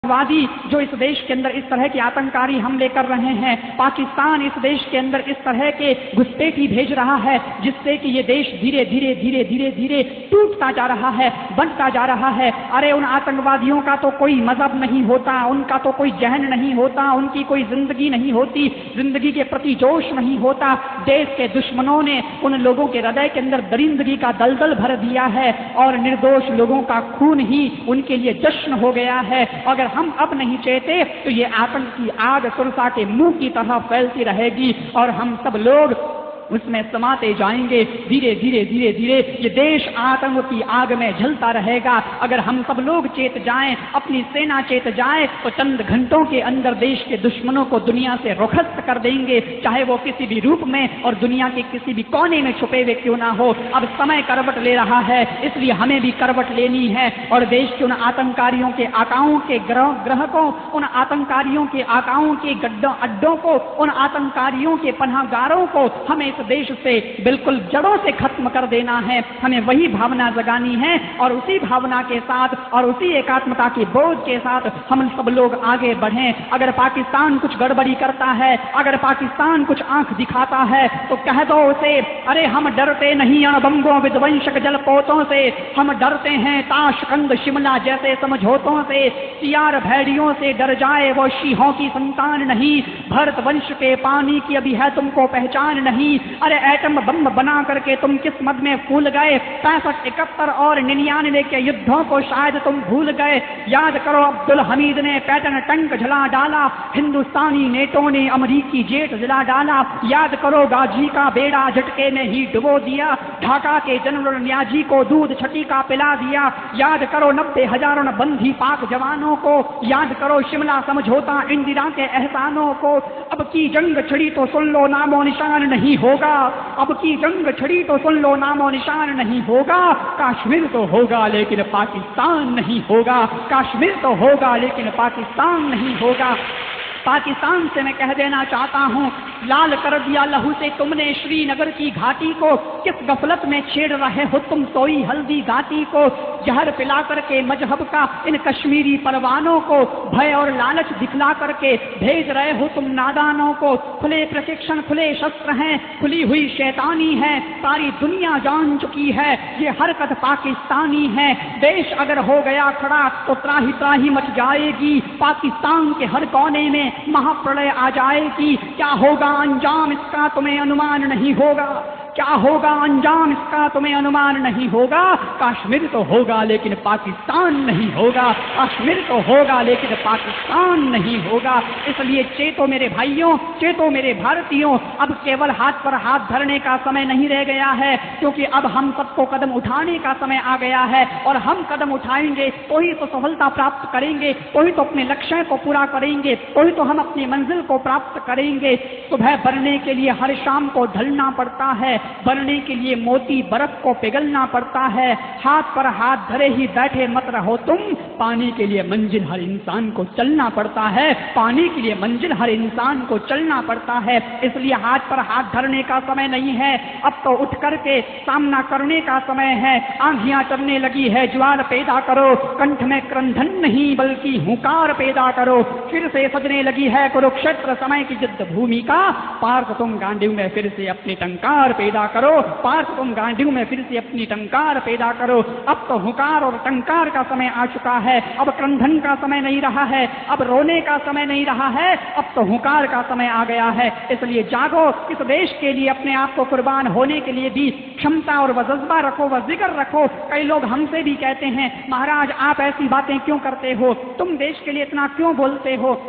वादी जो इस देश के अंदर इस तरह के आतंकारी हमले कर रहे हैं, पाकिस्तान इस देश के अंदर इस तरह के घुसपैठी भेज रहा है जिससे कि ये देश धीरे धीरे धीरे धीरे धीरे टूटता जा रहा है, बनता जा रहा है। अरे उन आतंकवादियों का तो कोई मजहब नहीं होता, उनका तो कोई जहन नहीं होता, उनकी कोई जिंदगी नहीं होती, जिंदगी के प्रति जोश नहीं होता। देश के दुश्मनों ने उन लोगों के हृदय के अंदर दरिंदगी का दलदल भर दिया है और निर्दोष लोगों का खून ही उनके लिए जश्न हो गया है। अगर हम अब नहीं चेते तो ये आतंक की आग सुरसा के मुंह की तरह फैलती रहेगी और हम सब लोग उसमें समाते जाएंगे। धीरे धीरे धीरे धीरे ये देश आतंक की आग में जलता रहेगा। अगर हम सब लोग चेत जाएं, अपनी सेना चेत जाए, तो चंद घंटों के अंदर देश के दुश्मनों को दुनिया से रुखस्त कर देंगे, चाहे वो किसी भी रूप में और दुनिया के किसी भी कोने में छुपे हुए क्यों ना हो। अब समय करवट ले रहा है, इसलिए हमें भी करवट लेनी है और देश के उन आतंककारियों के आकाओं के ग्रहकों, उन आतंककारियों के आकाओं के अड्डों को, उन आतंककारियों के पनाहगारों को हमें इस देश से बिल्कुल जड़ों से खत्म कर देना है। हमें वही भावना जगानी है और उसी भावना के साथ और उसी एकात्मता के बोझ के साथ हम सब लोग आगे बढ़ें। अगर पाकिस्तान कुछ गड़बड़ी करता है, अगर पाकिस्तान कुछ आंख दिखाता है तो कह दो उसे, अरे हम डरते नहीं अणबंगों विध्वंसक जलपोतों से, हम डरते हैं ताशकंद शिमला जैसे समझौतों से। सियार भेड़ियों से डर जाए वो शीहों की संतान नहीं, भरत वंश के पानी की अभी है तुमको पहचान नहीं। अरे एटम बम बना करके तुम किस मद में फूल गए, 65, 71 और 99 के युद्धों को शायद तुम भूल गए। याद करो अब्दुल हमीद ने पैटर्न टैंक जला डाला, हिंदुस्तानी नेटों ने अमरीकी जेट जला डाला। याद करो गाजी का बेड़ा झटके में ही डुबो दिया, ढाका के जनरल न्याजी को दूध छटी का पिला दिया। याद करो 90,000 बंदी पाक जवानों को, याद करो शिमला समझौता, इंदिरा के एहसानों को। अब की जंग छिड़ी तो सुन लो नामो निशान नहीं होगा, अब की जंग छिड़ी तो सुन लो नामो निशान नहीं होगा। कश्मीर तो होगा लेकिन पाकिस्तान नहीं होगा, कश्मीर तो होगा लेकिन पाकिस्तान नहीं होगा। पाकिस्तान से मैं कह देना चाहता हूँ, लाल कर दिया लहू से तुमने श्रीनगर की घाटी को, किस गफलत में छेड़ रहे हो तुम सोई हल्दी घाटी को। जहर पिला करके मजहब का इन कश्मीरी परवानों को, भय और लालच दिखला करके भेज रहे हो तुम नादानों को। खुले प्रशिक्षण, खुले शस्त्र हैं, खुली हुई शैतानी है, सारी दुनिया जान चुकी है ये हरकत पाकिस्तानी है। देश अगर हो गया खड़ा तो त्राही त्राही मच जाएगी, पाकिस्तान के हर कोने में महाप्रलय आ जाएगी। क्या होगा अंजाम इसका तुम्हें अनुमान नहीं होगा, क्या होगा अंजाम इसका तुम्हें अनुमान नहीं होगा। कश्मीर तो होगा लेकिन पाकिस्तान नहीं होगा, कश्मीर तो होगा लेकिन पाकिस्तान नहीं होगा। इसलिए चेतो मेरे भाइयों, चेतो मेरे भारतीयों, अब केवल हाथ पर हाथ धरने का समय नहीं रह गया है, क्योंकि अब हम सबको कदम उठाने का समय आ गया है। और हम कदम उठाएंगे तो ही तो सफलता प्राप्त करेंगे, तो ही तो अपने लक्ष्य को पूरा करेंगे, तो ही तो हम अपनी मंजिल को प्राप्त करेंगे। सुबह बढ़ने के लिए हर शाम को ढलना पड़ता है, बनने के लिए मोती बर्फ को पिघलना पड़ता है। हाथ पर हाथ धरे ही बैठे मत रहो तुम, पानी के लिए मंजिल हर इंसान को चलना पड़ता है, पानी के लिए मंजिल हर इंसान को चलना पड़ता है। इसलिए हाथ पर हाथ धरने का समय नहीं है, अब तो उठ करके सामना करने का समय है। आंधियां चलने लगी है, ज्वार पैदा करो, कंठ में क्रंधन नहीं बल्कि हुंकार पैदा करो। फिर से सजने लगी है कुरुक्षेत्र समय की युद्ध भूमि का, पार्थ तुम गांडीव में फिर से अपनी टंकार पैदा करो, पार्थ तुम गांडीव में फिर से अपनी टंकार पैदा करो। अब तो हुंकार और टंकार का समय आ चुका है, अब क्रंधन का समय नहीं रहा है, अब रोने का समय नहीं रहा है, अब तो हुंकार का समय आ गया है। इसलिए जागो, इस देश के लिए अपने आप को कुर्बान होने के लिए भी क्षमता और जज्बा रखो, व जिक्र रखो। कई लोग हमसे भी कहते हैं, महाराज आप ऐसी बातें क्यों करते हो, तुम देश के लिए इतना क्यों बोलते हो,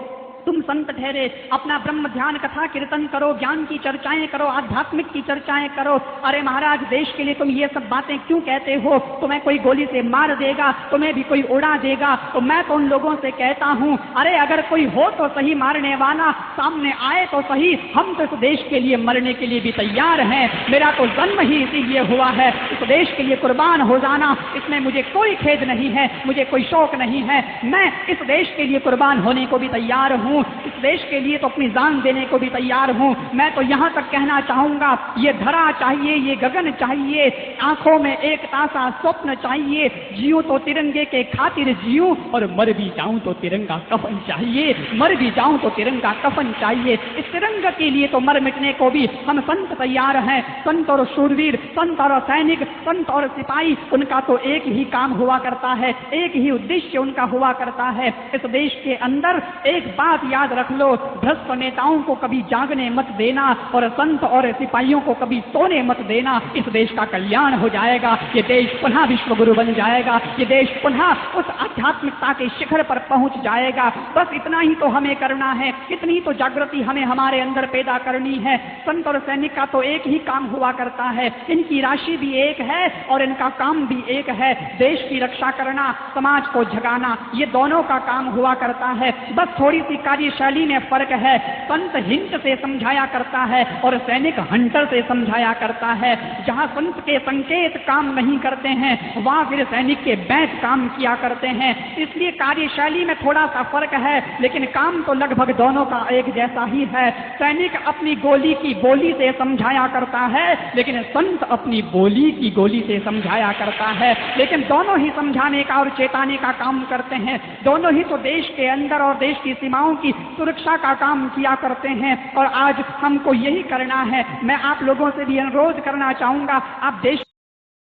तुम संत ठहरे, अपना ब्रह्म ध्यान कथा कीर्तन करो, ज्ञान की चर्चाएं करो, आध्यात्मिक की चर्चाएं करो। अरे महाराज देश के लिए तुम ये सब बातें क्यों कहते हो, तुम्हें कोई गोली से मार देगा, तुम्हें भी कोई उड़ा देगा। तो मैं तो उन लोगों से कहता हूं, अरे अगर कोई हो तो सही मारने वाला, सामने आए तो सही, हम तो इस देश के लिए मरने के लिए भी तैयार हैं। मेरा तो जन्म ही इसीलिए हुआ है, इस देश के लिए कुर्बान हो जाना, इसमें मुझे कोई खेद नहीं है, मुझे कोई शौक नहीं है। मैं इस देश के लिए कुर्बान होने को भी तैयार हूं। हूँ, इस देश के लिए तो अपनी जान देने को भी तैयार हूँ। मैं तो यहाँ तक कहना चाहूंगा, ये धरा चाहिए, ये गगन चाहिए, आंखों में एक तासा स्वप्न चाहिए। जियूं तो तिरंगे के खातिर जियूं, और मर भी जाऊं तो तिरंगा कफन चाहिए, मर भी जाऊं तो तिरंगा कफन चाहिए। इस तिरंगा के लिए तो मर मिटने को भी हम संत तैयार हैं। संत और शूरवीर, संत और सैनिक, संत और सिपाही, उनका तो एक ही काम हुआ करता है, एक ही उद्देश्य उनका हुआ करता है। इस देश के अंदर एक बात याद रख लो, भ्रष्ट नेताओं को कभी जागने मत देना और संत और सिपाहियों को कभी सोने मत देना। इस देश का कल्याण हो जाएगा, ये देश पुनः विश्व गुरु बन जाएगा, ये देश पुनः उस आध्यात्मिकता के शिखर पर पहुंच जाएगा। बस इतना ही तो हमें करना है, इतनी तो जागृति हमें हमारे अंदर पैदा करनी है। संत और सैनिक का तो एक ही काम हुआ करता है, इनकी राशि भी एक है और इनका काम भी एक है, देश की रक्षा करना, समाज को जगाना, ये दोनों का काम हुआ करता है। बस थोड़ी सी कार्यशैली में फर्क है। संत हिंट से समझाया करता है और सैनिक हंटर से समझाया करता है। जहां संत के संकेत काम नहीं करते हैं, वहां फिर सैनिक के बैच काम किया करते हैं। इसलिए कार्यशैली में थोड़ा सा फर्क है, लेकिन काम तो लगभग दोनों का एक जैसा ही है। सैनिक अपनी गोली की बोली से समझाया करता है, लेकिन संत अपनी बोली की गोली से समझाया करता है। लेकिन दोनों ही समझाने का और चेताने का काम करते हैं, दोनों ही तो देश के अंदर और देश की सीमाओं की सुरक्षा का काम किया करते हैं। और आज हमको यही करना है। मैं आप लोगों से भी अनुरोध करना चाहूंगा, आप देश